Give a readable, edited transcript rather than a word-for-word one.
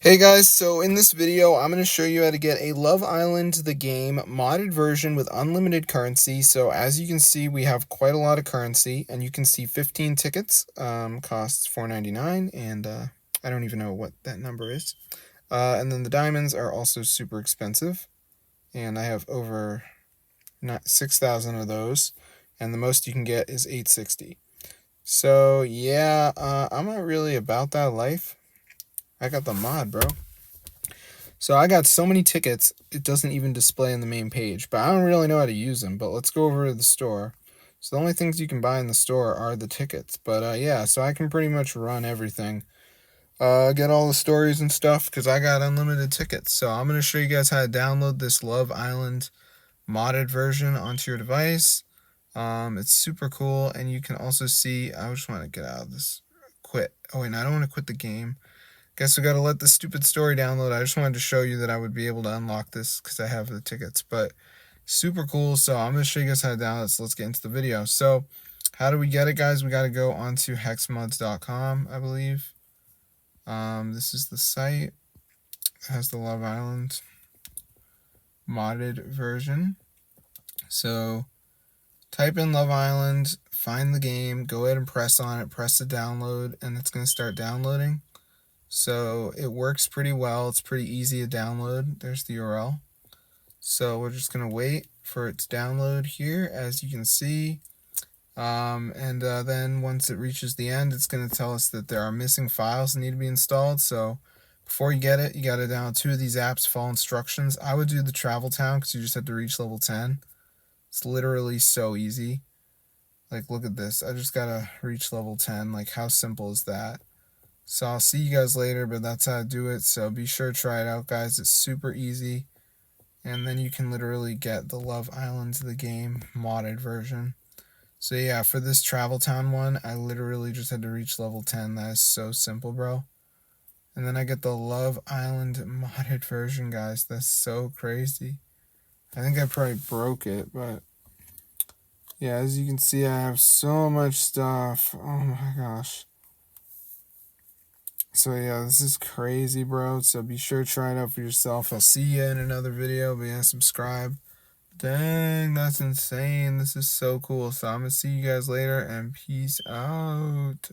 Hey guys, so in this video, I'm going to show you how to get a Love Island the game modded version with unlimited currency. So as you can see, we have quite a lot of currency, and you can see 15 tickets costs $4.99, and I don't even know what that number is. And then the diamonds are also super expensive, and I have over 6,000 of those, and the most you can get is 860. So yeah, I'm not really about that life. I got the mod, bro. So I got so many tickets, it doesn't even display on the main page, but I don't really know how to use them. But let's go over to the store. So the only things you can buy in the store are the tickets. But yeah, so I can pretty much run everything. Get all the stories and stuff because I got unlimited tickets. So I'm going to show you guys how to download this Love Island modded version onto your device. It's super cool, and you can also see, I just want to get out of this. Quit. Oh wait, no, I don't want to quit the game. Guess we gotta let the stupid story download. I just wanted to show you that I would be able to unlock this because I have the tickets. But super cool. So I'm gonna show you guys how to download it. So let's get into the video. So how do we get it, guys? We gotta go onto hexmods.com, I believe. This is the site. It has the Love Island modded version. So type in Love Island, find the game, go ahead and press on it, press the download, and it's gonna start downloading. So it works pretty well. It's pretty easy to download. There's the URL. So we're just going to wait for it to download here, as you can see. Then once it reaches the end, it's going to tell us that there are missing files that need to be installed. So before you get it, you got to download 2 of these apps, follow instructions. I would do the Travel Town because you just have to reach level 10. It's literally so easy. Like, look at this. I just got to reach level 10. Like, how simple is that? So I'll see you guys later, but that's how to do it. So be sure to try it out, guys. It's super easy. And then you can literally get the Love Island the game modded version. So yeah, for this Travel Town one, I literally just had to reach level 10. That is so simple, bro. And then I get the Love Island modded version, guys. That's so crazy. I think I probably broke it, but yeah, as you can see, I have so much stuff. Oh my gosh. So yeah, this is crazy, bro. So be sure to try it out for yourself. I'll see you in another video. But yeah, subscribe. Dang, that's insane. This is so cool. So I'm gonna see you guys later, and peace out.